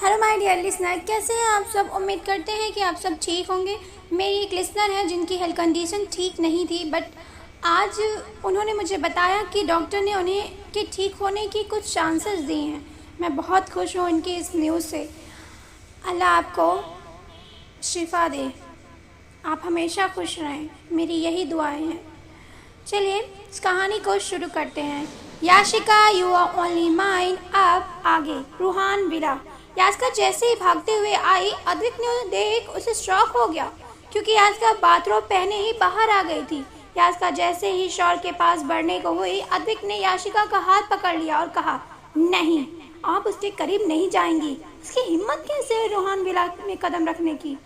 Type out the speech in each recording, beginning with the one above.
Hello my dear listener, कैसे हैं आप सब। उम्मीद करते हैं कि आप सब ठीक होंगे। मेरी एक लिसनर है जिनकी हेल्थ कंडीशन ठीक नहीं थी, बट आज उन्होंने मुझे बताया कि डॉक्टर ने उन्हें के ठीक होने की कुछ चांसेस दिए हैं। मैं बहुत खुश हूँ इनकी इस न्यूज़ से। अल्लाह आपको शिफा दे, आप हमेशा खुश रहें, मेरी यही दुआएं हैं। चलिए इस कहानी को शुरू करते हैं। Yashika you are only mine. अब आगे रूहान विला। याशिका जैसे ही भागते हुए आई, अद्विक ने उन्हें देख उसे शॉक हो गया, क्योंकि याशिका बाथरोब पहने ही बाहर आ गई थी। याशिका जैसे ही शौर के पास बढ़ने को हुई, अद्विक ने याशिका का हाथ पकड़ लिया और कहा, नहीं, आप उसके करीब नहीं जाएंगी। उसकी हिम्मत कैसे है रूहान विला में कदम रखने की।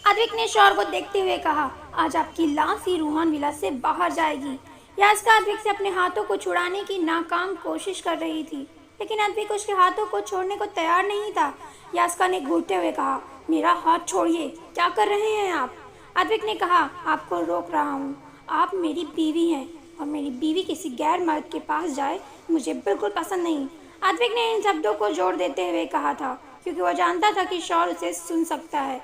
अद्विक ने शौर को देखते हुए कहा, आज आपकी लाश ही रूहान विला से बाहर जाएगी। याशिका अद्विक से अपने हाथों को छुड़ाने की नाकाम कोशिश कर रही थी, लेकिन अद्विक उसके हाथों को छोड़ने को तैयार नहीं था। याशिका ने घूरते हुए कहा, मेरा हाथ छोड़िए, क्या कर रहे हैं आप। अद्विक ने कहा, आपको रोक रहा हूँ, आप मेरी बीवी हैं और मेरी बीवी किसी गैर मर्द के पास जाए मुझे बिल्कुल पसंद नहीं। अद्विक ने इन शब्दों को जोर देते हुए कहा था, क्योंकि वह जानता था कि शौर उसे सुन सकता है।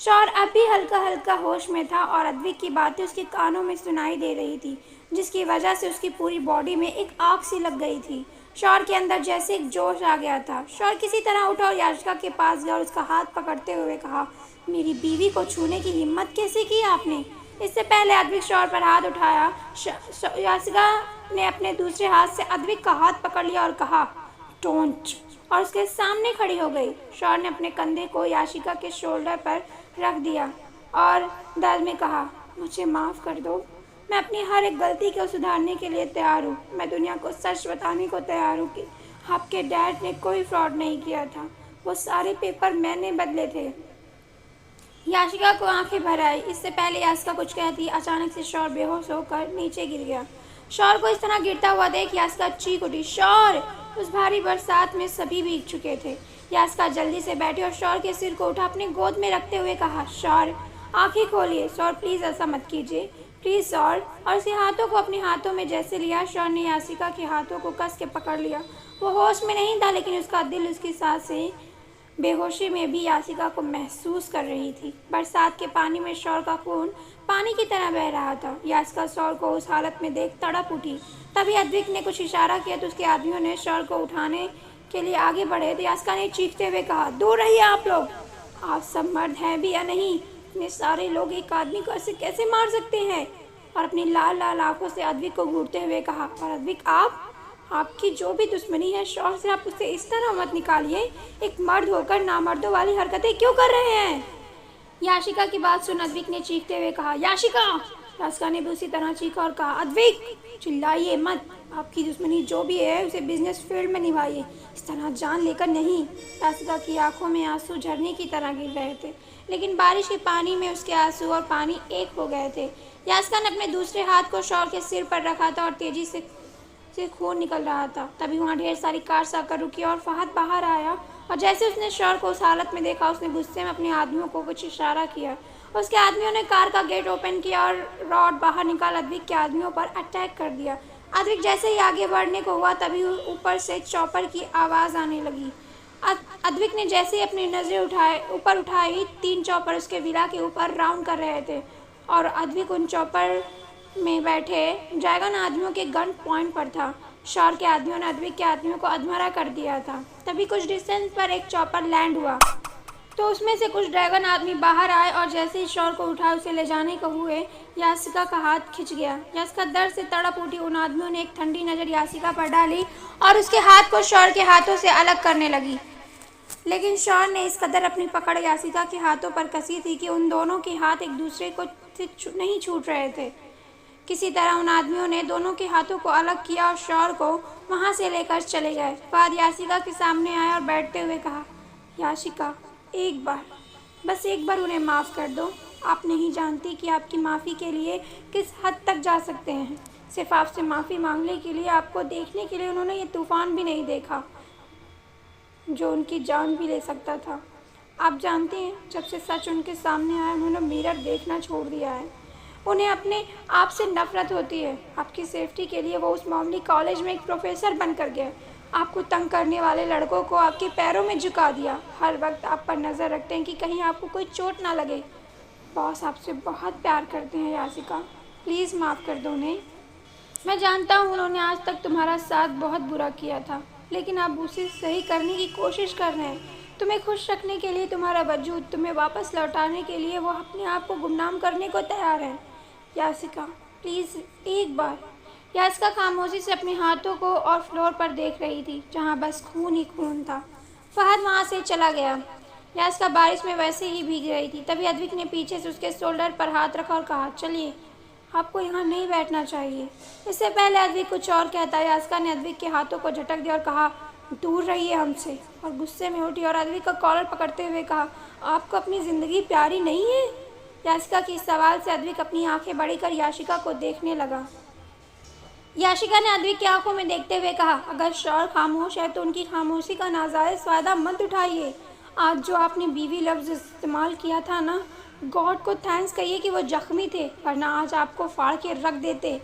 शौर अब भी हल्का हल्का होश में था और अद्विक की बातें उसके कानों में सुनाई दे रही थी, जिसकी वजह से उसकी पूरी बॉडी में एक आग सी लग गई थी। शौर के अंदर जैसे एक जोश आ गया था। शौर किसी तरह उठा और याशिका के पास गया और उसका हाथ पकड़ते हुए कहा, मेरी बीवी को छूने की हिम्मत कैसे की आपने। इससे पहले अद्विक शौर पर हाथ उठाया, याशिका ने अपने दूसरे हाथ से अद्विक का हाथ पकड़ लिया और कहा, डोंट, और उसके सामने खड़ी हो गई। शौर ने अपने कंधे को याशिका के शोल्डर पर रख दिया और दर्द में कहा, मुझे माफ़ कर दो, मैं अपनी हर एक गलती को सुधारने के लिए तैयार हूँ। मैं दुनिया को सच बताने को तैयार हूँ कि आपके डैड ने कोई फ्रॉड नहीं किया था, वो सारे पेपर मैंने बदले थे। याशिका को आंखें भर आई। इससे पहले याशिका कुछ कहती, अचानक से शौर बेहोश होकर नीचे गिर गया। शौर को इस तरह गिरता हुआ देख याशिका चीख उठी, शौर। उस भारी बरसात में सभी भीग चुके थे। याशिका जल्दी से बैठी और शौर के सिर को उठा अपने गोद में रखते हुए कहा, शौर आंखें खोलिए। शौर प्लीज़ ऐसा मत कीजिए, प्लीज़ शौर। और उसके हाथों को अपने हाथों में जैसे लिया, शौर ने याशिका के हाथों को कस के पकड़ लिया। वो होश में नहीं था, लेकिन उसका दिल उसकी सांसें बेहोशी में भी याशिका को महसूस कर रही थी। बरसात के पानी में शौर का खून पानी की तरह बह रहा था। याशिका शौर को उस हालत में देख तड़प उठी। तभी अद्विक ने कुछ इशारा किया तो उसके आदमियों ने शौर को उठाने के लिए आगे बढ़े तो याशिका ने चीखते हुए कहा, दूर रहिए आप लोग, आप सब मर्द हैं भी या नहीं। इतने सारे लोग एक आदमी को ऐसे कैसे मार सकते हैं। और अपनी लाल लाल आंखों से अद्विक को घूरते हुए कहा, और अद्विक आपकी जो भी दुश्मनी है शौर से, आप उसे इस तरह मत निकालिए। एक मर्द होकर नामर्दों वाली हरकतें क्यों कर रहे हैं। याशिका की बात सुन अद्विक ने चीखते हुए कहा, याशिका। याशिका ने भी उसी तरह चीखा और कहा, अद्विक चिल्लाइए मत, आपकी दुश्मनी जो भी है उसे बिजनेस फील्ड में निभाइए, इस तरह जान लेकर नहीं। याशिका की आंखों में आंसू झरने की तरह गिर रहे थे, लेकिन बारिश के पानी में उसके आंसू और पानी एक हो गए थे। याशिका ने अपने दूसरे हाथ को शौर के सिर पर रखा था और तेजी से खून निकल रहा था। तभी वहाँ ढेर सारी कार्स आकर रुकी और फहद बाहर आया और जैसे उसने शौर को उस हालत में देखा, उसने गुस्से में अपने आदमियों को कुछ इशारा किया। उसके आदमियों ने कार का गेट ओपन किया और रॉड बाहर निकाल अद्विक के आदमियों पर अटैक कर दिया। अद्विक जैसे ही आगे बढ़ने को हुआ, तभी ऊपर से चॉपर की आवाज़ आने लगी। अद्विक ने जैसे ही अपनी नज़रें ऊपर उठाई, 3 चॉपर उसके विला के ऊपर राउंड कर रहे थे और अद्विक उन चॉपर में बैठे ड्रैगन आदमियों के गन पॉइंट पर था। शौर के आदमियों ने अद्विक के आदमियों को अधमरा कर दिया था। तभी कुछ डिस्टेंस पर एक चॉपर लैंड हुआ तो उसमें से कुछ ड्रैगन आदमी बाहर आए और जैसे ही शौर को उठा उसे ले जाने को हुए, याशिका का हाथ खिंच गया। याशिका दर्द से तड़प उठी। उन आदमियों ने एक ठंडी नज़र याशिका पर डाली और उसके हाथ को शौर के हाथों से अलग करने लगी, लेकिन शौर ने इस कदर अपनी पकड़ याशिका के हाथों पर कसी थी कि उन दोनों के हाथ एक दूसरे को नहीं छूट रहे थे। किसी तरह उन आदमियों ने दोनों के हाथों को अलग किया और शौर को वहां से लेकर चले गए। बाद याशिका के सामने आया और बैठते हुए कहा, याशिका एक बार, बस एक बार उन्हें माफ़ कर दो। आप नहीं जानती कि आपकी माफ़ी के लिए किस हद तक जा सकते हैं। सिर्फ आपसे माफ़ी मांगने के लिए, आपको देखने के लिए उन्होंने ये तूफ़ान भी नहीं देखा जो उनकी जान भी ले सकता था। आप जानते हैं, जब से सच उनके सामने आया, उन्होंने मिरर देखना छोड़ दिया है। उन्हें अपने आप से नफरत होती है। आपकी सेफ्टी के लिए वो उस मामूली कॉलेज में एक प्रोफेसर बनकर गए आपको तंग करने वाले लड़कों को आपके पैरों में झुका दिया। हर वक्त आप पर नज़र रखते हैं कि कहीं आपको कोई चोट ना लगे। बॉस आपसे बहुत प्यार करते हैं यासिका, प्लीज़ माफ़ कर दो उन्हें। मैं जानता हूँ उन्होंने आज तक तुम्हारा साथ बहुत बुरा किया था, लेकिन आप उसे सही करने की कोशिश कर रहे हैं। तुम्हें खुश रखने के लिए, तुम्हारा वजूद तुम्हें वापस लौटाने के लिए वो अपने आप को गुमनाम करने को तैयार है। यासिका प्लीज़ एक बार। यासिका खामोशी से अपने हाथों को और फ्लोर पर देख रही थी जहाँ बस खून ही खून था। फहद वहाँ से चला गया। यासिका बारिश में वैसे ही भीग रही थी। तभी अद्विक ने पीछे से उसके शोल्डर पर हाथ रखा और कहा, चलिए, आपको यहाँ नहीं बैठना चाहिए। इससे पहले अद्विक कुछ और कहता, यासिका ने अद्विक के हाथों को झटक दिया और कहा, दूर रहिए हमसे। और गुस्से में उठी और अद्विक का कॉलर पकड़ते हुए कहा, आपको अपनी ज़िंदगी प्यारी नहीं है? यासिका के इस सवाल से अद्विक अपनी आंखें बड़ी कर याशिका को देखने लगा। याशिका ने अद्विक की आंखों में देखते हुए कहा, अगर शौहर खामोश है तो उनकी खामोशी का नाजायज़ फ़ायदा मत उठाइए। आज जो आपने बीवी लफ्ज़ इस्तेमाल किया था ना, गॉड को थैंक्स कहिए कि वो जख्मी थे, वरना आज आपको फाड़ के रख देते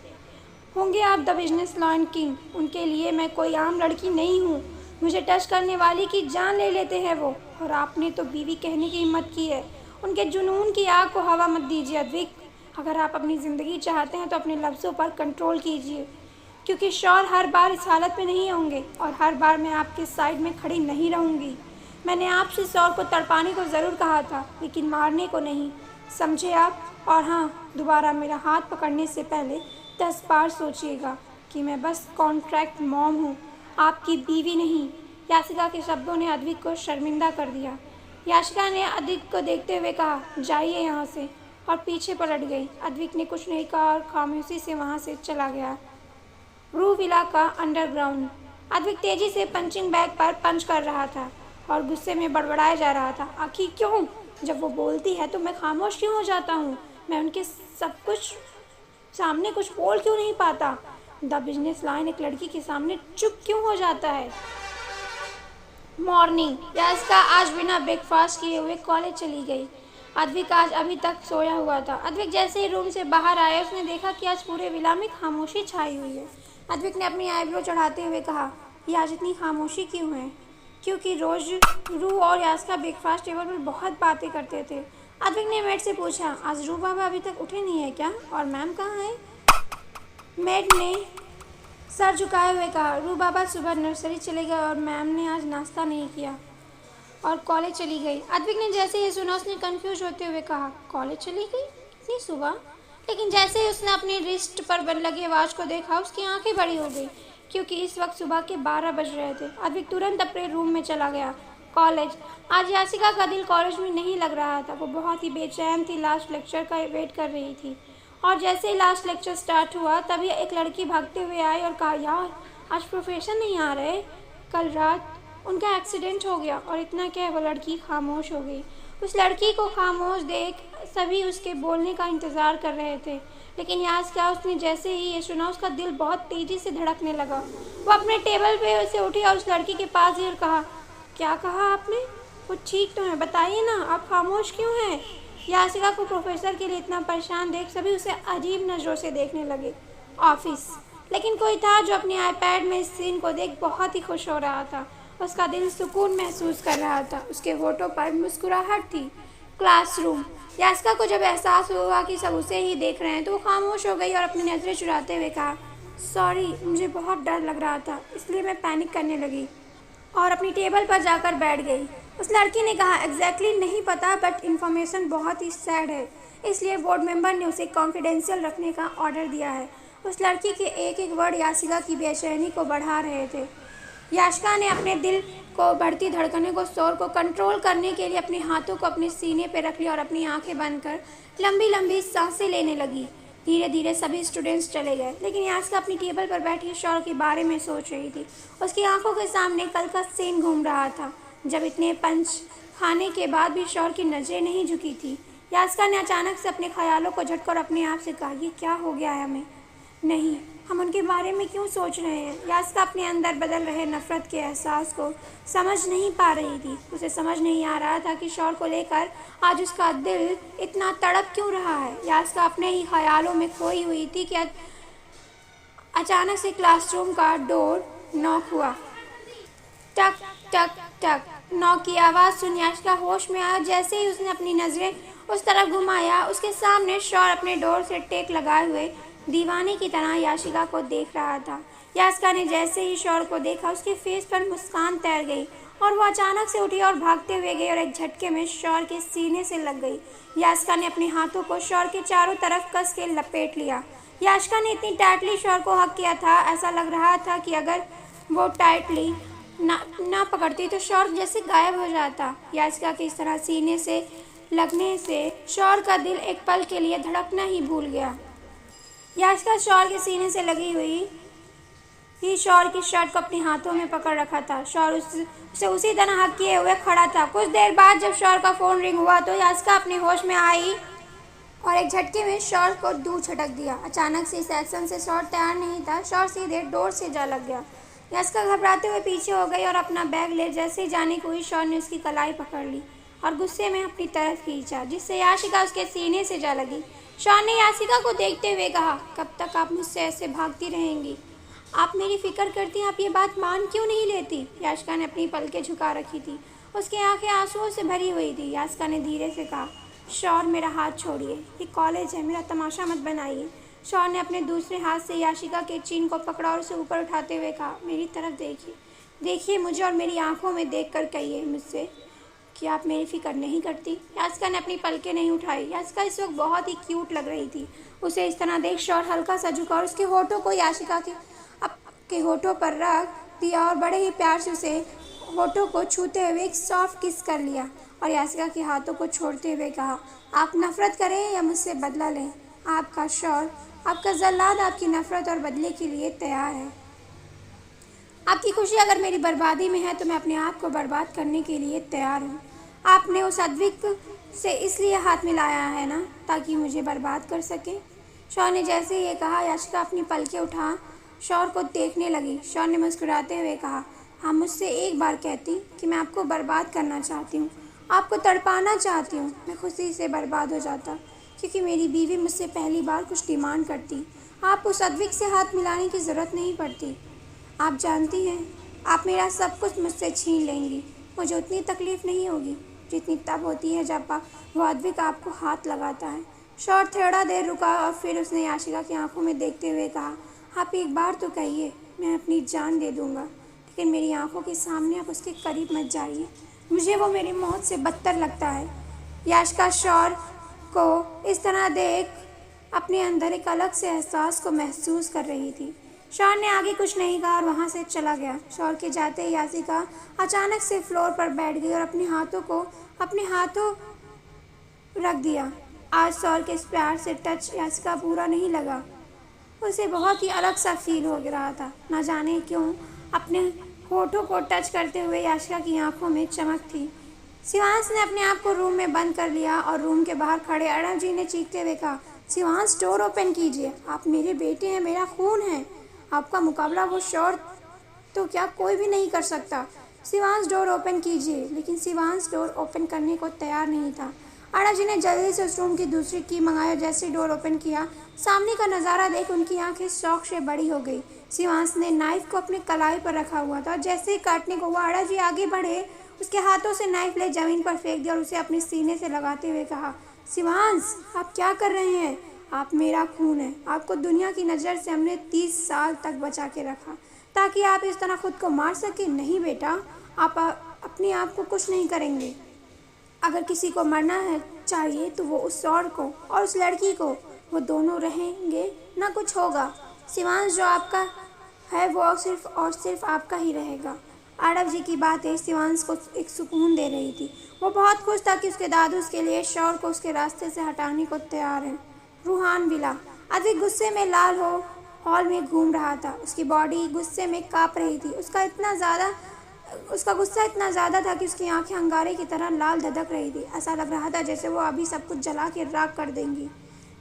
होंगे आप द बिजनेस लॉयन किंग। उनके लिए मैं कोई आम लड़की नहीं हूँ। मुझे टच करने वाली की जान ले लेते हैं वो, और आपने तो बीवी कहने की हिम्मत की है। उनके जुनून की आग को हवा मत दीजिए अद्विक। अगर आप अपनी ज़िंदगी चाहते हैं तो अपने लफ्ज़ों पर कंट्रोल कीजिए, क्योंकि शौहर हर बार इस हालत में नहीं होंगे और हर बार मैं आपके साइड में खड़ी नहीं रहूँगी। मैंने आपसे शौहर को तड़पाने को ज़रूर कहा था, लेकिन मारने को नहीं, समझे आप? और हाँ, दोबारा मेरा हाथ पकड़ने से पहले 10 बार सोचिएगा कि मैं बस कॉन्ट्रैक्ट मॉम हूँ, आपकी बीवी नहीं। याशिका के शब्दों ने अद्विक को शर्मिंदा कर दिया। याशिका ने अद्विक को देखते हुए कहा, जाइए यहाँ से, और पीछे पलट गई। अद्विक ने कुछ नहीं कहा और खामोशी से वहाँ से चला गया। रू विला का अंडरग्राउंड। अद्विक तेजी से पंचिंग बैग पर पंच कर रहा था और गुस्से में बड़बड़ाया जा रहा था, आखिर क्यों? जब वो बोलती है तो मैं खामोश क्यों हो जाता हूँ? मैं उनके सब कुछ सामने कुछ बोल क्यों नहीं पाता? द बिजनेस लाइन एक लड़की के सामने चुप क्यों हो जाता है? मॉर्निंग। यासिका आज बिना ब्रेकफास्ट किए हुए कॉलेज चली गई। अद्विक आज अभी तक सोया हुआ था। अद्विक जैसे ही रूम से बाहर आया, उसने देखा कि आज पूरे विला में खामोशी छाई हुई है। अद्विक ने अपनी आईब्रो चढ़ाते हुए कहा, ये आज इतनी खामोशी क्यों है? क्योंकि रोज रू और यासिका ब्रेकफास्ट टेबल पर बहुत बातें करते थे। अद्विक ने मेड से पूछा, आज रू बाबा अभी तक उठे नहीं है क्या? और मैम कहाँ है? मेड ने सर झुकाए हुए कहा, रू बाबा सुबह नर्सरी चले गए और मैम ने आज नाश्ता नहीं किया और कॉलेज चली गई। अद्विक ने जैसे ही सुना, उसने कंफ्यूज होते हुए कहा, कॉलेज चली गई इतनी सुबह? लेकिन जैसे ही उसने अपनी रिस्ट पर लगे वॉच को देखा, उसकी आंखें बड़ी हो गई, क्योंकि इस वक्त सुबह के 12 बज रहे थे। अद्विक तुरंत अपने रूम में चला गया। कॉलेज। आज यासिका का दिल कॉलेज में नहीं लग रहा था। वो बहुत ही बेचैन थी, लास्ट लेक्चर का वेट कर रही थी। और जैसे ही लास्ट लेक्चर स्टार्ट हुआ, तभी एक लड़की भागते हुए आई और कहा, यार आज प्रोफेसर नहीं आ रहे। कल रात उनका एक्सीडेंट हो गया। और इतना क्या, वो लड़की खामोश हो गई। उस लड़की को खामोश देख सभी उसके बोलने का इंतज़ार कर रहे थे, लेकिन यासिका, उसने जैसे ही ये सुना, उसका दिल बहुत तेज़ी से धड़कने लगा। वो अपने टेबल पे से उठी और उस लड़की के पास गई और कहा, क्या कहा आपने? वो ठीक तो है, बताइए ना, आप खामोश क्यों हैं? यासिका को प्रोफेसर के लिए इतना परेशान देख सभी उसे अजीब नज़रों से देखने लगे। ऑफिस। लेकिन कोई था जो अपने आईपैड में इस सीन को देख बहुत ही खुश हो रहा था। उसका दिल सुकून महसूस कर रहा था। उसके होठों पर मुस्कुराहट थी। क्लासरूम। यासिका को जब एहसास हुआ कि सब उसे ही देख रहे हैं, तो वो खामोश हो गई और अपनी नज़रें चुराते हुए कहा, सॉरी, मुझे बहुत डर लग रहा था, इसलिए मैं पैनिक करने लगी और अपनी टेबल पर जाकर बैठ गई। उस लड़की ने कहा, एग्जैक्टली नहीं पता, बट इन्फॉर्मेशन बहुत ही सैड है, इसलिए बोर्ड मेंबर ने उसे कॉन्फिडेंशियल रखने का ऑर्डर दिया है। उस लड़की के एक एक वर्ड यासिका की बेचैनी को बढ़ा रहे थे। याशिका ने अपने दिल को बढ़ती धड़कनों को शोर को कंट्रोल करने के लिए अपने हाथों को अपने सीने पर रख लिया और अपनी आंखें बंद कर लंबी लंबी सांसें लेने लगी। धीरे धीरे सभी स्टूडेंट्स चले गए, लेकिन याशिका अपनी टेबल पर बैठी शौहर के बारे में सोच रही थी। उसकी आंखों के सामने कल का सीन घूम रहा था, जब इतने पंच खाने के बाद भी शौहर की नज़रें नहीं झुकी थी। याशिका ने अचानक से अपने ख्यालों को झटका और अपने आप से कहा, ये क्या हो गया है हमें? नहीं, हम उनके बारे में क्यों सोच रहे हैं? यासिका अपने अंदर बदल रहे नफरत के एहसास को समझ नहीं पा रही थी। उसे समझ नहीं आ रहा था कि शौहर को लेकर आज उसका दिल इतना तड़प क्यों रहा है। यासिका अपने ही ख्यालों में खोई हुई थी कि अचानक से क्लासरूम का डोर नॉक हुआ। टक टक टक। नॉक की आवाज़ सुन याशिका होश में आया। जैसे ही उसने अपनी नज़रें उस तरफ घुमाया, उसके सामने शौर अपने डोर से टेक लगाए हुए दीवाने की तरह याशिका को देख रहा था। याशिका ने जैसे ही शौर को देखा, उसके फेस पर मुस्कान तैर गई और वो अचानक से उठी और भागते हुए गई और एक झटके में शौर के सीने से लग गई। याशिका ने अपने हाथों को शौर के चारों तरफ कस के लपेट लिया। याशिका ने इतनी टाइटली शौर को हक किया था, ऐसा लग रहा था कि अगर वो टाइटली ना पकड़ती तो शौर जैसे गायब हो जाता। याशिका के इस तरह सीने से लगने से शौर का दिल एक पल के लिए धड़कना ही भूल गया। याशिका शौर के सीने से लगी हुई ही शौर की शर्ट को अपने हाथों में पकड़ रखा था। शौर उसे उसी तरह हक किए हुए खड़ा था। कुछ देर बाद जब शौर का फ़ोन रिंग हुआ तो याशिका अपने होश में आई और एक झटके में शौर को दूर छटक दिया। अचानक से इस एक्शन से शौर तैयार नहीं था। शौर सीधे डोर से जा लग गया। याशिका घबराते हुए पीछे हो गई और अपना बैग ले जैसे ही जाने को हुई, शौर ने उसकी कलाई पकड़ ली और गुस्से में अपनी तरफ खींचा, जिससे याशिका उसके सीने से जा लगी। शौर ने याशिका को देखते हुए कहा, कब तक आप मुझसे ऐसे भागती रहेंगी? आप मेरी फिक्र करती हैं, आप ये बात मान क्यों नहीं लेती? याशिका ने अपनी पलकें झुका रखी थी। उसकी आंखें आंसुओं से भरी हुई थी। याशिका ने धीरे से कहा, शौर मेरा हाथ छोड़िए, ये कॉलेज है, मेरा तमाशा मत बनाइए। शौर ने अपने दूसरे हाथ से याशिका के चिन को पकड़ा और उसे ऊपर उठाते हुए कहा, मेरी तरफ देखिए मुझे और मेरी आंखों में देखकर कहिए मुझसे कि आप मेरी फिक्र नहीं करती। याशिका ने अपनी पलकें नहीं उठाई। याशिका इस वक्त बहुत ही क्यूट लग रही थी। उसे इस तरह देख शौर हल्का सा झुका और उसके होठों को याशिका के होठों पर रख दिया और बड़े ही प्यार से उसे होठों को छूते हुए एक सॉफ्ट किस कर लिया और याशिका के हाथों को छोड़ते हुए कहा, आप नफरत करें या मुझसे बदला लें, आपका शौर, आपका जल्लाद आपकी नफरत और बदले के लिए तैयार है। आपकी खुशी अगर मेरी बर्बादी में है तो मैं अपने आप को बर्बाद करने के लिए तैयार हूँ। आपने उस अद्विक से इसलिए हाथ मिलाया है ना, ताकि मुझे बर्बाद कर सके। शौर ने जैसे ये कहा, याशिका अपनी पलकें उठा शौर को देखने लगी। शौर ने मुस्कुराते हुए कहा, आप मुझसे एक बार कहती कि मैं आपको बर्बाद करना चाहती हूँ, आपको तड़पाना चाहती हूँ, मैं खुशी से बर्बाद हो जाता, क्योंकि मेरी बीवी मुझसे पहली बार कुछ डिमांड करती। आप उस अद्विक से हाथ मिलाने की ज़रूरत नहीं पड़ती। आप जानती हैं, आप मेरा सब कुछ मुझसे छीन लेंगी, मुझे उतनी तकलीफ़ नहीं होगी जितनी तब होती है जब वो अद्विक आपको हाथ लगाता है। शौर थोड़ा देर रुका और फिर उसने याशिका की आंखों में देखते हुए कहा, आप एक बार तो कहिए, मैं अपनी जान दे दूँगा, लेकिन मेरी आंखों के सामने आप उसके करीब मत जाइए, मुझे वो मेरी मौत से बदतर लगता है। याशिका शौर को इस तरह देख अपने अंदर एक अलग से एहसास को महसूस कर रही थी। शौर ने आगे कुछ नहीं कहा और वहाँ से चला गया। शौर के जाते ही याशिका अचानक से फ्लोर पर बैठ गई और अपने हाथों रख दिया। आज शौर के इस प्यार से टच याशिका पूरा नहीं लगा। उसे बहुत ही अलग सा फील हो रहा था। न जाने क्यों अपने होठों को टच करते हुए याशिका की आंखों में चमक थी। शिवांश ने अपने आप को रूम में बंद कर लिया और रूम के बाहर खड़े अर्णव जी ने चीखते हुए कहा, शिवांश डोर ओपन कीजिए, आप मेरे बेटे हैं, मेरा खून है, आपका मुकाबला वो शौर तो क्या कोई भी नहीं कर सकता। शिवांश डोर ओपन कीजिए। लेकिन शिवांश डोर ओपन करने को तैयार नहीं था। अर्णव जी ने जल्दी से उस रूम की दूसरी की मंगाई और जैसे डोर ओपन किया, सामने का नज़ारा देख उनकी आंखें शौक से बड़ी हो गई। शिवांश ने नाइफ को अपने कलाई पर रखा हुआ था और जैसे ही काटने को हुआ, अर्णव जी आगे बढ़े, उसके हाथों से नाइफ ले जमीन पर फेंक दिया और उसे अपने सीने से लगाते हुए कहा, शिवांश आप क्या कर रहे हैं? आप मेरा खून है, आपको दुनिया की नज़र से हमने 30 साल तक बचा के रखा ताकि आप इस तरह खुद को मार सके। नहीं बेटा, आप अपने आप को कुछ नहीं करेंगे। अगर किसी को मरना है चाहिए तो वो उस शौर को और उस लड़की को, वो दोनों रहेंगे ना कुछ होगा। शिवांश जो आपका है वो सिर्फ और सिर्फ आपका ही रहेगा। अर्णव जी की बातें शिवांश को एक सुकून दे रही थी। वो बहुत खुश था कि उसके दादू उसके लिए शौर को उसके रास्ते से हटाने को तैयार हैं। रूहान विला अधिक गुस्से में लाल हो हॉल में घूम रहा था। उसकी बॉडी गुस्से में काँप रही थी। उसका गुस्सा इतना ज़्यादा था कि उसकी आंखें अंगारे की तरह लाल धधक रही थी। ऐसा लग रहा था जैसे वो अभी सब कुछ जला के राख कर देंगी।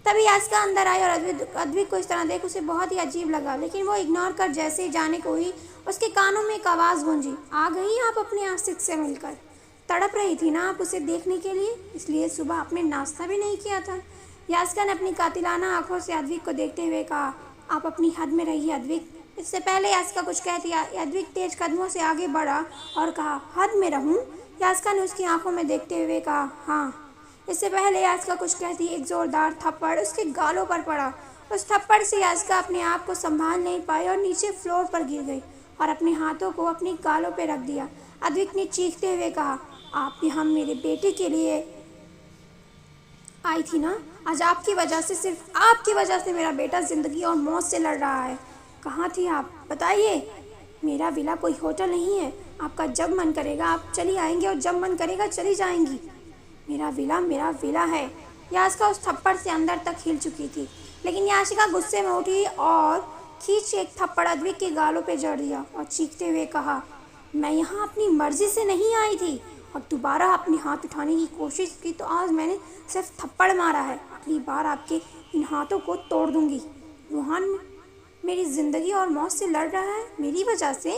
तभी याशिका अंदर आई और अद्विक को इस तरह देख उसे बहुत ही अजीब लगा, लेकिन वो इग्नोर कर जैसे ही जाने को हुई, उसके कानों में एक आवाज़ गूंजी, आ गई आप अपने आशिक से मिलकर? तड़प रही थी ना आप उसे देखने के लिए, इसलिए सुबह आपने नाश्ता भी नहीं किया था। याशिका ने अपनी कातिलाना आंखों से अद्विक को देखते हुए कहा, आप अपनी हद में रहिए अद्विक, इससे पहले यास्का कुछ कहती, अद्विक तेज कदमों से आगे बढ़ा और कहा, हद में रहूं? यास्का ने उसकी आंखों में देखते हुए कहा, हाँ। इससे पहले यास्का कुछ कहती, एक जोरदार थप्पड़ उसके गालों पर पड़ा। उस थप्पड़ से यास्का अपने आप को संभाल नहीं पाई और नीचे फ्लोर पर गिर गई और अपने हाथों को अपनी गालों पर रख दिया। अद्विक ने चीखते हुए कहा, आप यहाँ मेरे बेटे के लिए आई थी ना? आज आपकी वजह से, सिर्फ आपकी वजह से मेरा बेटा जिंदगी और मौत से लड़ रहा है। कहाँ थी आप? बताइए। मेरा विला कोई होटल नहीं है। आपका जब मन करेगा आप चली आएंगे और जब मन करेगा चली जाएंगी। मेरा विला है। यास्का उस थप्पड़ से अंदर तक हिल चुकी थी, लेकिन याशिका गुस्से में उठी और खींच एक थप्पड़ अद्विक के गालों पे जड़ दिया और चीखते हुए कहा, मैं यहाँ अपनी मर्जी से नहीं आई थी और दोबारा अपने हाथ उठाने की कोशिश की तो आज मैंने सिर्फ थप्पड़ मारा है। अगली बार आपके इन हाथों को तोड़ दूंगी। रूहान मेरी ज़िंदगी और मौत से लड़ रहा है मेरी वजह से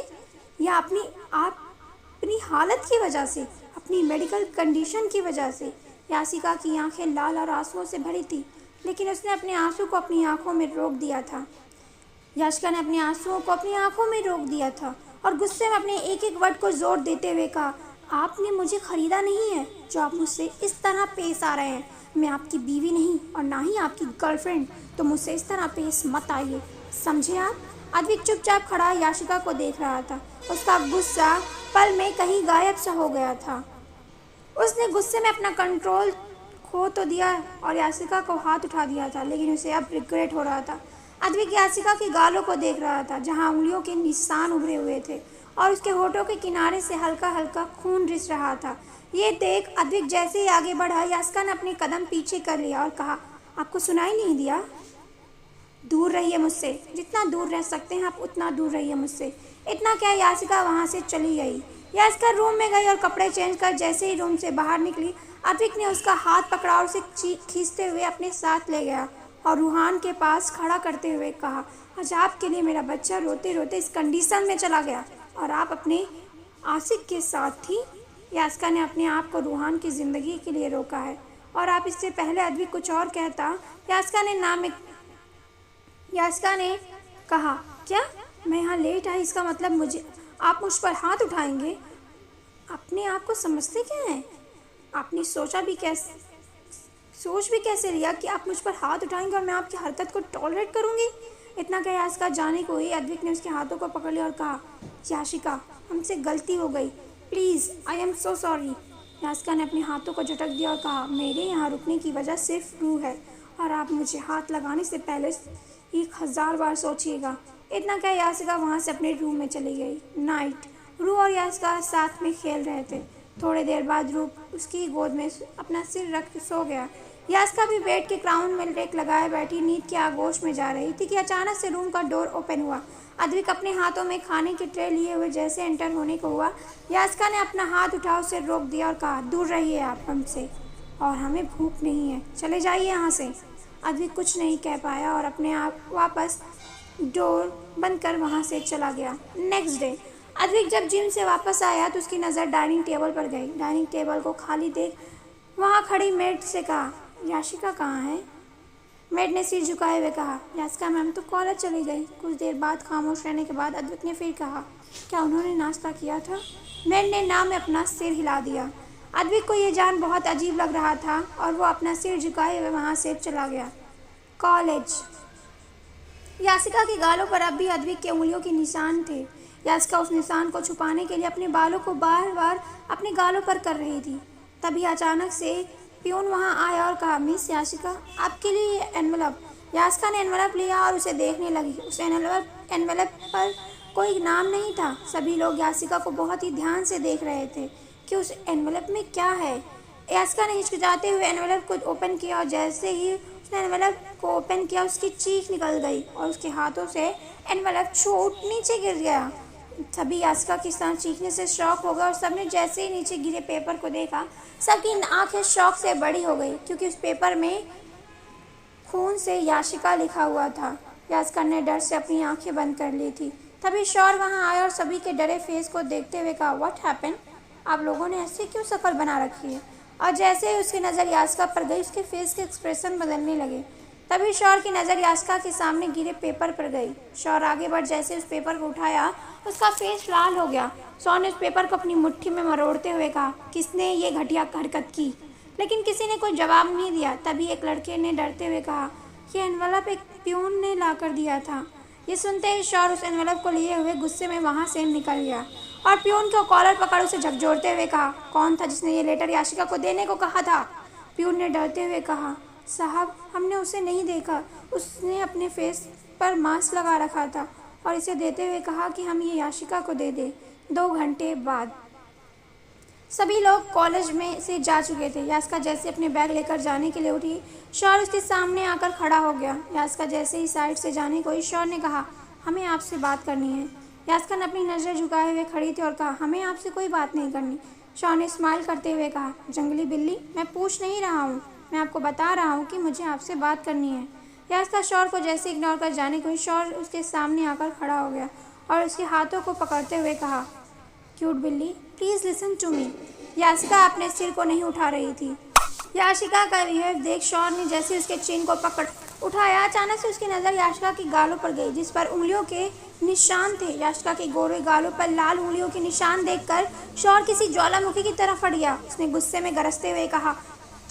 या अपनी हालत की वजह से, अपनी मेडिकल कंडीशन की वजह से। याशिका की आंखें लाल और आंसुओं से भरी थी, लेकिन उसने अपने आंसू को अपनी आंखों में रोक दिया था। याशिका ने अपने आंसुओं को अपनी आंखों में रोक दिया था और गुस्से में अपने एक एक वर्ड को जोर देते हुए कहा, आपने मुझे खरीदा नहीं है जो आप मुझसे इस तरह पेश आ रहे हैं। मैं आपकी बीवी नहीं और ना ही आपकी गर्लफ्रेंड, तो मुझसे इस तरह पेश मत आइए, समझे आप? अद्विक चुपचाप खड़ा याशिका को देख रहा था। उसका गुस्सा पल में कहीं गायब सा हो गया था। उसने गुस्से में अपना कंट्रोल खो तो दिया और याशिका को हाथ उठा दिया था, लेकिन उसे अब रिग्रेट हो रहा था। अद्विक याशिका के गालों को देख रहा था, जहां उंगलियों के निशान उभरे हुए थे और उसके होठों के किनारे से हल्का हल्का खून रिस रहा था। ये देख अद्विक जैसे ही आगे बढ़ा, याशिका ने अपने कदम पीछे कर लिया और कहा, आपको सुनाई नहीं दिया? दूर रहिए मुझसे, जितना दूर रह सकते हैं आप उतना दूर रहिए मुझसे। इतना क्या, याशिका वहाँ से चली गई। याशिका रूम में गई और कपड़े चेंज कर जैसे ही रूम से बाहर निकली, अद्विक ने उसका हाथ पकड़ा और उसे खींचते हुए अपने साथ ले गया और रूहान के पास खड़ा करते हुए कहा, आज आपके लिए मेरा बच्चा रोते रोते इस कंडीशन में चला गया और आप अपने आशिक के साथ थी। याशिका ने अपने आप को रूहान की ज़िंदगी के लिए रोका है और आप इससे पहले अद्विक कुछ और कहता। याशिका ने कहा, क्या मैं यहाँ लेट आई इसका मतलब आप मुझ पर हाथ उठाएंगे? अपने आप को समझते क्या हैं? आपने सोच भी कैसे लिया कि आप मुझ पर हाथ उठाएंगे और मैं आपकी हरकत को टॉलरेट करूंगी? इतना कह याशिका जाने को ही अद्विक ने उसके हाथों को पकड़ लिया और कहा, याशिका हमसे गलती हो गई, please I am so sorry. Yashika ने अपने हाथों को झटक दिया और कहा, मेरे यहाँ रुकने की वजह सिर्फ रू है और आप मुझे हाथ लगाने से पहले 1000 बार सोचिएगा। इतना कह याशिका वहाँ से अपने रूम में चली गई। नाइट। रू और याशिका साथ में खेल रहे थे। थोड़ी देर बाद रू उसकी गोद में अपना सिर रख के सो गया। याशिका भी बेड के क्राउन में लेट लगाए बैठी नींद के आगोश में जा रही थी कि अचानक से रूम का डोर ओपन हुआ। अद्विक अपने हाथों में खाने की ट्रे लिए हुए जैसे एंटर होने को हुआ, याशिका ने अपना हाथ उठा उसे रोक दिया और कहा, दूर रहिए आप हमसे, और हमें भूख नहीं है, चले जाइए यहाँ से। अद्विक कुछ नहीं कह पाया और अपने आप वापस डोर बंद कर वहाँ से चला गया। नेक्स्ट डे अद्विक जब जिम से वापस आया तो उसकी नज़र डाइनिंग टेबल पर गई। डाइनिंग टेबल को खाली देख वहाँ खड़ी मेड से कहा, याशिका कहाँ है? मेड ने सिर झुकाए हुए कहा, याशिका मैम तो कॉलेज चली गई। कुछ देर बाद खामोश रहने के बाद अद्विक ने फिर कहा, क्या उन्होंने नाश्ता किया था? मेड ने ना में अपना सिर हिला दिया। अद्विक को ये जान बहुत अजीब लग रहा था और वो अपना सिर झुकाए हुए वहाँ से चला गया। कॉलेज। याशिका के गालों पर अब भी अद्विक के उंगलियों के निशान थे। याशिका उस निशान को छुपाने के लिए अपने बालों को बार बार अपने गालों पर कर रही थी। तभी अचानक से प्यून वहाँ आया और कहा, मिस याशिका आपके लिए ये एनवेलप। याशिका ने एनवेलप लिया और उसे देखने लगी। उस एनवेलप पर कोई नाम नहीं था। सभी लोग याशिका को बहुत ही ध्यान से देख रहे थे कि उस एनवेलप में क्या है। याशिका ने हिचकिचाते हुए एनवेलप को ओपन किया और जैसे ही उसने एनवेलप को ओपन किया उसकी चीख निकल गई और उसके हाथों से एनवेलप छूट नीचे गिर गया। सभी याशिका के साथ चीखने से शॉक हो गए और सबने जैसे ही नीचे गिरे पेपर को देखा, सबकी आंखें शॉक से बड़ी हो गई क्योंकि उस पेपर में खून से याशिका लिखा हुआ था। याशिका ने डर से अपनी आंखें बंद कर ली थी। तभी शौर वहां आया और सभी के डरे फेस को देखते हुए कहा, व्हाट हैपन? आप लोगों ने ऐसे क्यों शक्ल बना रखी है? और जैसे ही उसकी नज़र याशिका पर गई उसके फेस के एक्सप्रेशन बदलने लगे। तभी शौर की नज़र याशिका के सामने गिरे पेपर पर गई। शौर आगे बढ़ जैसे उस पेपर को उठाया, उसका फेस लाल हो गया। शौर ने उस पेपर को अपनी मुट्ठी में मरोड़ते हुए कहा, किसने ये घटिया हरकत की? लेकिन किसी ने कोई जवाब नहीं दिया। तभी एक लड़के ने डरते हुए कहा, यह एनवलप एक प्यून ने ला कर दिया था। ये सुनते ही शौर उस एनवलप को लिए हुए गुस्से में वहाँ से निकल गया और प्यून को कॉलर पकड़ उसे झकझोरते हुए कहा, कौन था जिसने ये लेटर याशिका को देने को कहा था? प्यून ने डरते हुए कहा, साहब, हमने उसे नहीं देखा। उसने अपने फेस पर मास्क लगा रखा था और इसे देते हुए कहा कि हम ये याशिका को दे दें। 2 घंटे बाद सभी लोग कॉलेज में से जा चुके थे। याशिका जैसे अपने बैग लेकर जाने के लिए उठी, शौर उसके सामने आकर खड़ा हो गया। याशिका जैसे ही साइड से जाने को, शौर ने कहा, हमें आपसे बात करनी है। याशिका ने अपनी नज़र झुकाए हुए खड़ी थी और कहा, हमें आपसे कोई बात नहीं करनी। शौर ने स्माइल करते हुए कहा, जंगली बिल्ली, मैं पूछ नहीं रहा हूँ, मैं आपको बता रहा हूँ कि मुझे आपसे बात करनी है। याशिका शौर को जैसे इग्नोर कर जाने को, शौर उसके सामने आकर खड़ा हो गया और उसके हाथों को पकड़ते हुए कहा, क्यूट बिल्ली, please listen to me. Yashika अपने सिर को नहीं उठा रही थी। याशिका का बिहेव देख शौर ने जैसे उसके चिन को पकड़ उठाया, अचानक से उसकी नज़र याशिका की गालों पर गई, जिस पर उंगलियों के निशान थे। याशिका के गोरे गालों पर लाल उंगलियों के निशान देखकर शौर किसी ज्वालामुखी की तरह फट गया। उसने गुस्से में गरजते हुए कहा,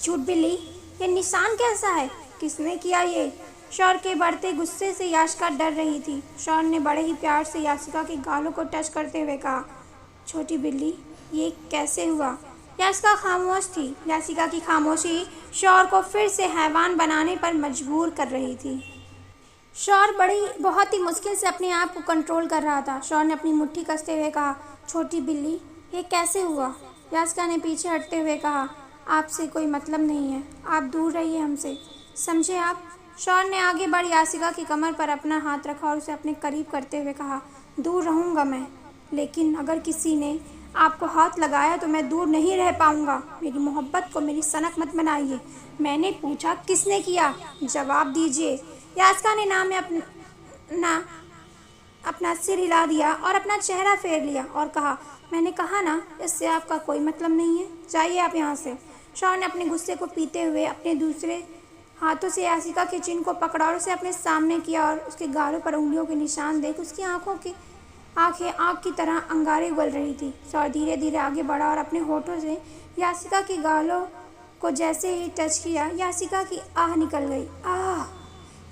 झूठ बिल्ली, ये निशान कैसा है? किसने किया ये? शौर के बढ़ते गुस्से से याशिका डर रही थी। शौर ने बड़े ही प्यार से याशिका के गालों को टच करते हुए कहा, छोटी बिल्ली, ये कैसे हुआ? याशिका खामोश थी। याशिका की खामोशी शौर को फिर से हैवान बनाने पर मजबूर कर रही थी। शौर बहुत ही मुश्किल से अपने आप को कंट्रोल कर रहा था। शौर ने अपनी मुट्ठी कसते हुए कहा, छोटी बिल्ली, ये कैसे हुआ? याशिका ने पीछे हटते हुए कहा, आपसे कोई मतलब नहीं है, आप दूर रहिए हमसे, समझे आप? शौर ने आगे बढ़ याशिका की कमर पर अपना हाथ रखा और उसे अपने करीब करते हुए कहा, दूर रहूँगा मैं, लेकिन अगर किसी ने आपको हाथ लगाया तो मैं दूर नहीं रह पाऊँगा। मेरी मोहब्बत को मेरी सनक मत बनाइए। मैंने पूछा, किसने किया? जवाब दीजिए। याशिका ने अपना सिर हिला दिया और अपना चेहरा फेर लिया और कहा, मैंने कहा ना, इससे आपका कोई मतलब नहीं है, जाइए आप यहाँ से। शौर ने अपने गुस्से को पीते हुए अपने दूसरे हाथों से याशिका के चिन को पकड़ा और उसे अपने सामने किया और उसके गालों पर उंगलियों के निशान देख उसकी आंखें आग की तरह अंगारे उगल रही थी। शौर धीरे धीरे आगे बढ़ा और अपने होठों से याशिका के गालों को जैसे ही टच किया, याशिका की आह निकल गई। आह!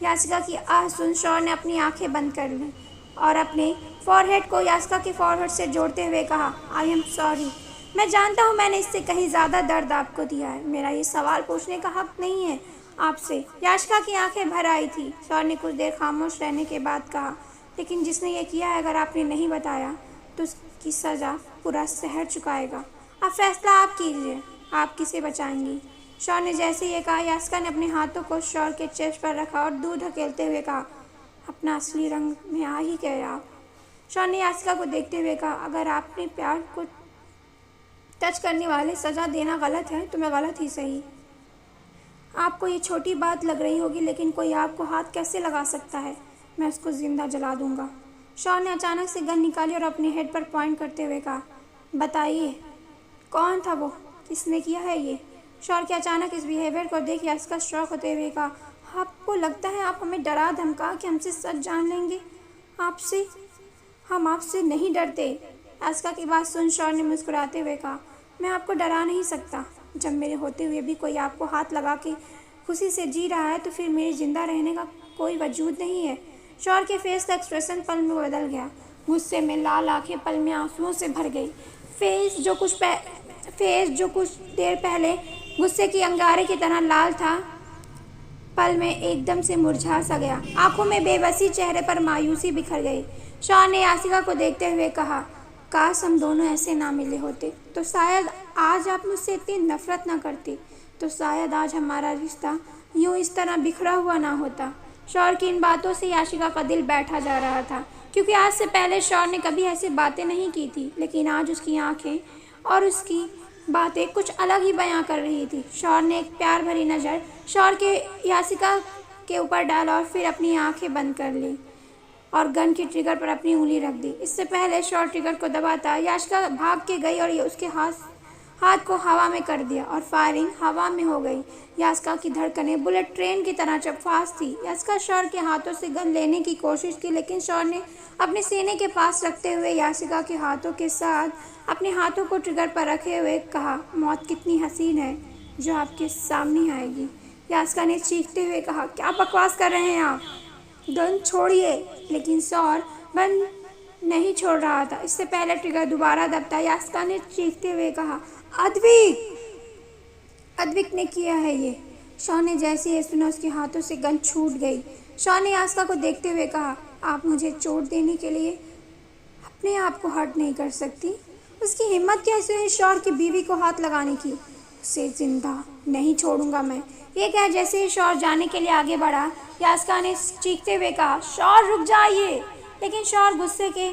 याशिका की आह सुन शौर ने अपनी आंखें बंद कर ली और अपने फॉरहेड को याशिका के फॉरहेड से जोड़ते हुए कहा, आई एम सॉरी, मैं जानता हूँ मैंने इससे कहीं ज़्यादा दर्द आपको दिया है। मेरा ये सवाल पूछने का हक नहीं है आपसे। याशिका की आंखें भर आई थी। शौर ने कुछ देर खामोश रहने के बाद कहा, लेकिन जिसने ये किया है, अगर आपने नहीं बताया तो उसकी सज़ा पूरा शहर चुकाएगा। अब फैसला आप कीजिए, आप किसे बचाएंगी? शौर ने जैसे ये कहा, याशिका ने अपने हाथों को शौर के चेस्ट पर रखा और दूर धकेलते हुए कहा, अपना असली रंग में आ ही गए आप। शौर ने याशिका को देखते हुए कहा, अगर आपने प्यार को टच करने वाले सज़ा देना गलत है तो मैं गलत ही सही। आपको ये छोटी बात लग रही होगी, लेकिन कोई आपको हाथ कैसे लगा सकता है? मैं उसको ज़िंदा जला दूंगा। शौर ने अचानक से गन निकाली और अपने हेड पर पॉइंट करते हुए कहा, बताइए, कौन था वो? किसने किया है ये? शौर के अचानक इस बिहेवियर को देख याशिका शॉक होते हुए कहा, आपको लगता है आप हमें डरा धमका के हमसे सच जान लेंगे? हम आपसे नहीं डरते। याशिका की बात सुन शौर ने मुस्कुराते हुए कहा, मैं आपको डरा नहीं सकता। जब मेरे होते हुए भी कोई आपको हाथ लगा के खुशी से जी रहा है तो फिर मेरे जिंदा रहने का कोई वजूद नहीं है। शौर के फेस का एक्सप्रेशन पल में बदल गया। गुस्से में लाल आंखें पल में आंसुओं से भर गई। फेस जो कुछ देर पहले गुस्से की अंगारे की तरह लाल था, पल में एकदम से मुरझा सा गया। आंखों में बेबसी, चेहरे पर मायूसी बिखर गई। शौर ने याशिका को देखते हुए कहा, काश हम दोनों ऐसे ना मिले होते तो शायद आज आप मुझसे इतनी नफरत ना करती, तो शायद आज हमारा रिश्ता यूँ इस तरह बिखरा हुआ ना होता। शौर की इन बातों से याशिका का दिल बैठा जा रहा था, क्योंकि आज से पहले शौर ने कभी ऐसी बातें नहीं की थी, लेकिन आज उसकी आंखें और उसकी बातें कुछ अलग ही बयां कर रही थी। शौर ने एक प्यार भरी नज़र शौर के याशिका के ऊपर डाला और फिर अपनी आंखें बंद कर ली और गन की ट्रिगर पर अपनी उंगली रख दी। इससे पहले शौर ट्रिगर को दबाता याशिका भाग के गई और उसके हाथ हाथ को हवा में कर दिया और फायरिंग हवा में हो गई। यास्का की धड़कनें बुलेट ट्रेन की तरह जब फास्ट थी। यास्का शौर के हाथों से गन लेने की कोशिश की, लेकिन शौर ने अपने सीने के पास रखते हुए यासिका के हाथों के साथ अपने हाथों को ट्रिगर पर रखे हुए कहा, मौत कितनी हसीन है जो आपके सामने आएगी। यास्का ने चीखते हुए कहा, क्या बकवास कर रहे हैं आप, गन छोड़िए। लेकिन शौर गन नहीं छोड़ रहा था। इससे पहले ट्रिगर दोबारा दबता यास्का ने चीखते हुए कहा, अद्विक, अद्विक ने किया है ये। शौर ने जैसे ही सुना उसके हाथों से गन छूट गई। शौर ने यास्का को देखते हुए कहा, आप मुझे चोट देने के लिए अपने आप को हर्ट नहीं कर सकती। उसकी हिम्मत कैसे हुई शौर की बीवी को हाथ लगाने की। उसे जिंदा नहीं छोड़ूंगा मैं। ये कह जैसे ही शौर जाने के लिए आगे बढ़ा, यास्का ने चीखते हुए कहा, शौर रुक जाइए। लेकिन शौर गुस्से के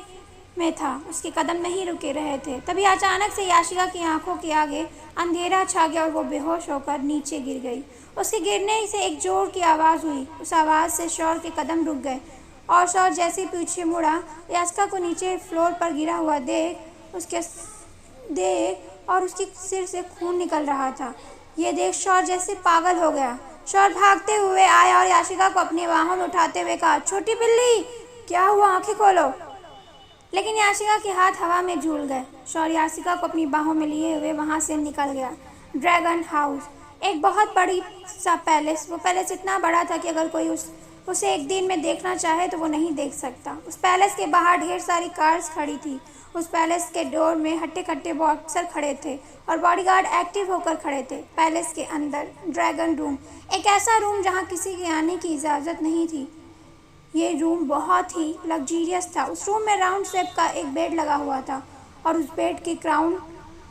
में था, उसके कदम नहीं रुके रहे थे। तभी अचानक से याशिका की आंखों के आगे अंधेरा छा गया और वो बेहोश होकर नीचे गिर गई। उसके गिरने से एक जोर की आवाज़ हुई। उस आवाज़ से शौर के कदम रुक गए और शौर जैसे पीछे मुड़ा, यास्का को नीचे फ्लोर पर गिरा हुआ देख और उसके सिर से खून निकल रहा था। ये देख शौर जैसे पागल हो गया। शौर भागते हुए आया और याशिका को अपनी बाहों में उठाते हुए कहा, छोटी बिल्ली क्या हुआ, आंखें खोलो। लेकिन याशिका के हाथ हवा में झूल गए। शौर याशिका को अपनी बाहों में लिए हुए वहां से निकल गया। ड्रैगन हाउस, एक बहुत बड़ी सा पैलेस। वो पैलेस इतना बड़ा था कि अगर कोई उसे एक दिन में देखना चाहे तो वो नहीं देख सकता। उस पैलेस के बाहर ढेर सारी कार्स खड़ी थी। उस पैलेस के डोर में हट्टे कट्टे बॉक्सर खड़े थे और बॉडीगार्ड एक्टिव होकर खड़े थे। पैलेस के अंदर ड्रैगन रूम, एक ऐसा रूम जहाँ किसी के आने की इजाज़त नहीं थी। ये रूम बहुत ही लग्जीरियस था। उस रूम में राउंड शेप का एक बेड लगा हुआ था और उस बेड की क्राउन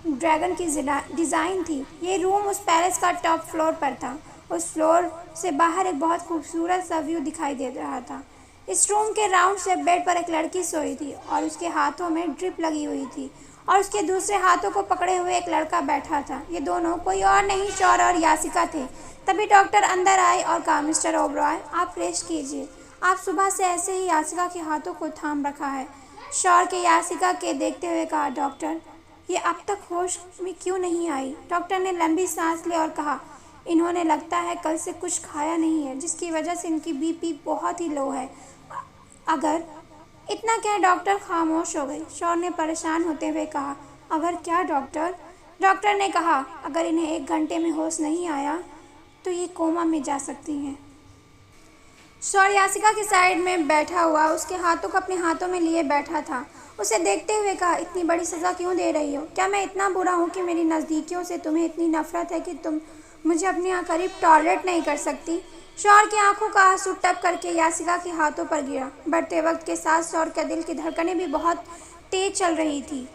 ड्रैगन की डिज़ाइन थी। ये रूम उस पैलेस का टॉप फ्लोर पर था। उस फ्लोर से बाहर एक बहुत खूबसूरत सा व्यू दिखाई दे रहा था। इस रूम के राउंड शेप बेड पर एक लड़की सोई थी और उसके हाथों में ड्रिप लगी हुई थी और उसके दूसरे हाथों को पकड़े हुए एक लड़का बैठा था। ये दोनों कोई और नहीं, शौर और याशिका थे। तभी डॉक्टर अंदर आए और कहा, मिस्टर ओबरॉय आप रेस्ट कीजिए। आप सुबह से ऐसे ही याशिका के हाथों को थाम रखा है। शौर के याशिका के देखते हुए कहा, डॉक्टर ये अब तक होश में क्यों नहीं आई। डॉक्टर ने लंबी सांस ली और कहा, इन्होंने लगता है कल से कुछ खाया नहीं है, जिसकी वजह से इनकी बीपी बहुत ही लो है। अगर इतना क्या, डॉक्टर खामोश हो गई। शौर ने परेशान होते हुए कहा, अगर क्या डॉक्टर। डॉक्टर ने कहा, अगर इन्हें 1 घंटे में होश नहीं आया तो ये कोमा में जा सकती हैं। शौर याशिका की साइड में बैठा हुआ उसके हाथों को अपने हाथों में लिए बैठा था। उसे देखते हुए कहा, इतनी बड़ी सज़ा क्यों दे रही हो। क्या मैं इतना बुरा हूँ कि मेरी नज़दीकियों से तुम्हें इतनी नफरत है कि तुम मुझे अपने यहाँ करीब टॉलरेट नहीं कर सकती। शौर की आंखों का आंसू टप करके याशिका के हाथों पर गिरा। बढ़ते वक्त के साथ शौर के दिल की धड़कनें भी बहुत तेज चल रही थी।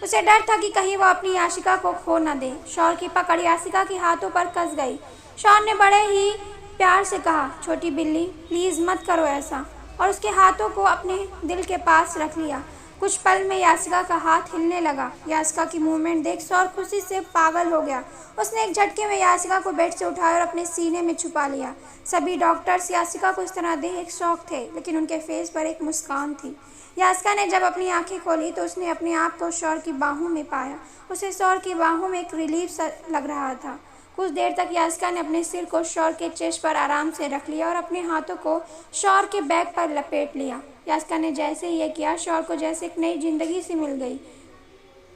उसे डर था कि कहीं वो अपनी याशिका को खो न दे। शौर की पकड़ याशिका के हाथों पर कस गई। शौर ने बड़े ही प्यार से कहा, छोटी बिल्ली प्लीज़ मत करो ऐसा, और उसके हाथों को अपने दिल के पास रख लिया। कुछ पल में याशिका का हाथ हिलने लगा। याशिका की मूवमेंट देख शौर खुशी से पागल हो गया। उसने एक झटके में याशिका को बेड से उठाया और अपने सीने में छुपा लिया। सभी डॉक्टर्स याशिका को इस तरह देख शौक थे, लेकिन उनके फेस पर एक मुस्कान थी। याशिका ने जब अपनी आंखें खोली तो उसने अपने आप को शौर की बाहों में पाया। उसे शौर की बाहों में एक रिलीफ सा लग रहा था। कुछ देर तक याशिका ने अपने सिर को शौर के चेस्ट पर आराम से रख लिया और अपने हाथों को शौर के बैक पर लपेट लिया। याशिका ने जैसे ही ये किया, शौर को जैसे एक नई जिंदगी सी मिल गई।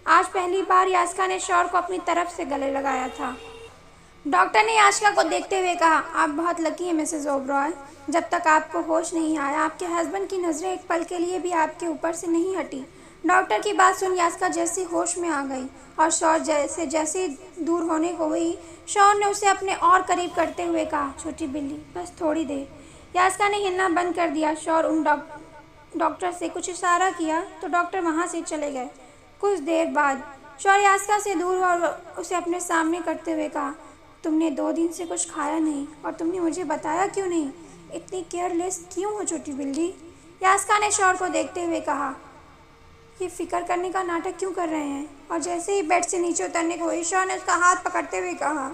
आज पहली बार याशिका ने शौर को अपनी तरफ से गले लगाया था। डॉक्टर ने याशिका को देखते हुए कहा, आप बहुत लकी हैं मिसेस ओबरॉय। जब तक आपको होश नहीं आया, आपके हस्बैंड की नज़रें एक पल के लिए भी आपके ऊपर से नहीं हटी। डॉक्टर की बात सुन याशिका जैसे होश में आ गई और शौर जैसे जैसे दूर होने को हुई, शौर ने उसे अपने और करीब करते हुए कहा, छोटी बिल्ली बस थोड़ी देर। याशिका ने हिलना बंद कर दिया। शौर उन डॉक्टर से कुछ इशारा किया तो डॉक्टर वहाँ से चले गए। कुछ देर बाद शौर याशिका से दूर हुआ और उसे अपने सामने करते हुए कहा, तुमने 2 दिन से कुछ खाया नहीं और तुमने मुझे बताया क्यों नहीं। इतनी केयरलेस क्यों हो छोटी बिल्ली। याशिका ने शौर को देखते हुए कहा, ये फिक्र करने का नाटक क्यों कर रहे हैं। और जैसे ही बेड से नीचे उतरने को हुई, शौर ने उसका हाथ पकड़ते हुए कहा,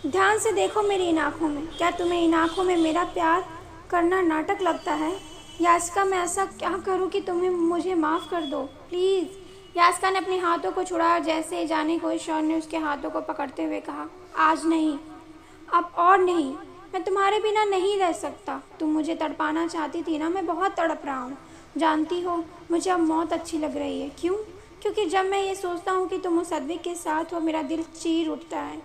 ध्यान से देखो मेरी इन आँखों में। क्या तुम्हें इन आँखों में मेरा प्यार करना नाटक लगता है। याशिका मैं ऐसा क्या करूं कि तुम्हें मुझे माफ़ कर दो प्लीज़। यास्का ने अपने हाथों को छुड़ाया और जैसे जाने को शौर ने उसके हाथों को पकड़ते हुए कहा, आज नहीं, अब और नहीं, मैं तुम्हारे बिना नहीं रह सकता। तुम मुझे तड़पाना चाहती थी ना, मैं बहुत तड़प रहा हूँ। जानती हो, मुझे अब मौत अच्छी लग रही है। क्यों? क्योंकि जब मैं ये सोचता हूँ कि तुम उस अद्विक के साथ हो, मेरा दिल चीर उठता है।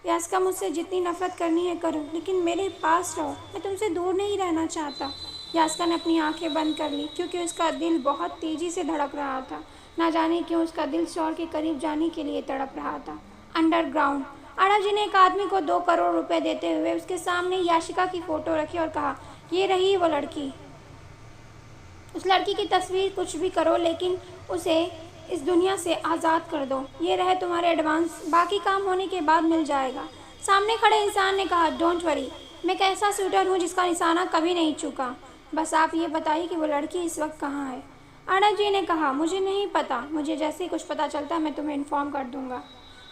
यास्का, मुझसे जितनी नफरत करनी है करो, लेकिन मेरे पास रहो, मैं तुमसे दूर नहीं रहना चाहता। यास्का ने अपनी आंखें बंद कर ली क्योंकि उसका दिल बहुत तेज़ी से धड़क रहा था। ना जाने क्यों उसका दिल शौर के करीब जाने के लिए तड़प रहा था। अंडरग्राउंड। आरव जी ने एक आदमी को 2 करोड़ रुपए देते हुए उसके सामने याशिका की फ़ोटो रखी और कहा, ये रही वो लड़की। उस लड़की की तस्वीर कुछ भी करो, लेकिन उसे इस दुनिया से आज़ाद कर दो। ये रहे तुम्हारे एडवांस, बाकी काम होने के बाद मिल जाएगा। सामने खड़े इंसान ने कहा, डोंट वरी, मैं एक ऐसा शूटर हूँ जिसका निशाना कभी नहीं चूका। बस आप ये बताइए कि वो लड़की इस वक्त कहाँ है। आनंद जी ने कहा, मुझे नहीं पता, मुझे जैसे ही कुछ पता चलता मैं तुम्हें इन्फॉर्म कर दूंगा।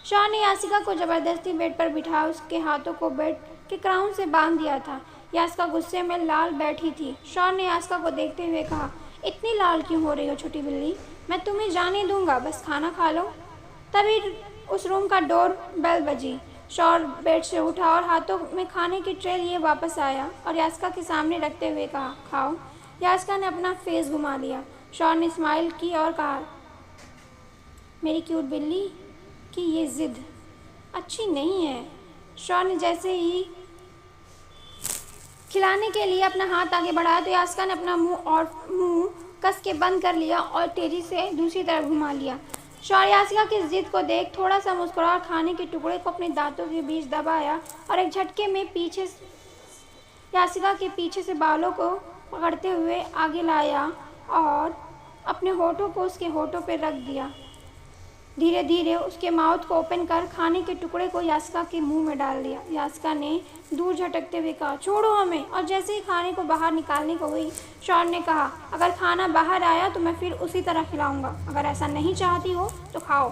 शौर ने याशिका को ज़बरदस्ती बेड पर बिठा उसके हाथों को बेड के क्राउन से बांध दिया था। याशिका गुस्से में लाल बैठी थी। शौर ने याशिका को देखते हुए कहा, इतनी लाल क्यों हो रही हो छोटी बिल्ली? मैं तुम्हें जाने दूंगा, बस खाना खा लो। तभी उस रूम का डोर बेल बजी। शौर बेड से उठा और हाथों में खाने की ट्रे लिए वापस आया और याशिका के सामने रखते हुए कहा, खाओ। याशिका ने अपना फेस घुमा लिया। शौर ने स्माइल की और कहा, मेरी क्यूट बिल्ली की ये जिद अच्छी नहीं है। शौर ने जैसे ही खिलाने के लिए अपना हाथ आगे बढ़ाया तो याशिका ने अपना मुंह कस के बंद कर लिया और तेजी से दूसरी तरफ घुमा लिया। शौर याशिका की जिद को देख थोड़ा सा मुस्कुरा और खाने के टुकड़े को अपने दांतों के बीच दबाया और एक झटके में याशिका के पीछे से बालों को पकड़ते हुए आगे लाया और अपने होठों को उसके होठों पर रख दिया। धीरे धीरे उसके माउथ को ओपन कर खाने के टुकड़े को याशिका के मुंह में डाल दिया। याशिका ने दूर झटकते हुए कहा, छोड़ो हमें। और जैसे ही खाने को बाहर निकालने को हुई, शौर ने कहा, अगर खाना बाहर आया तो मैं फिर उसी तरह खिलाऊंगा, अगर ऐसा नहीं चाहती हो तो खाओ।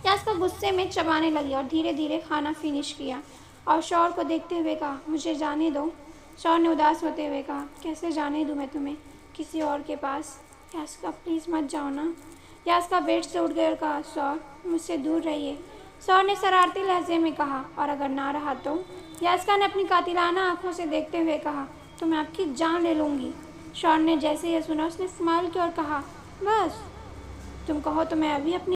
याशिका गुस्से में चबाने लगी और धीरे धीरे खाना फिनिश किया और शौर को देखते हुए कहा, मुझे जाने दो। शौर ने उदास होते हुए कहा, कैसे जाने दूँ मैं तुम्हें किसी और के पास? याशिका, प्लीज़ मत जाओ ना। याशिका बेड से उठ गई और कहा, शौर, मुझसे दूर रहिए। शौर ने शरारती लहजे में कहा, और अगर ना रहा तो? याशिका ने अपनी कातिलाना आंखों से देखते हुए कहा, तो मैं आपकी जान ले लूँगी। शौर ने जैसे यह सुना उसने स्माइल किया और कहा, बस तुम कहो तो मैं अभी अपनी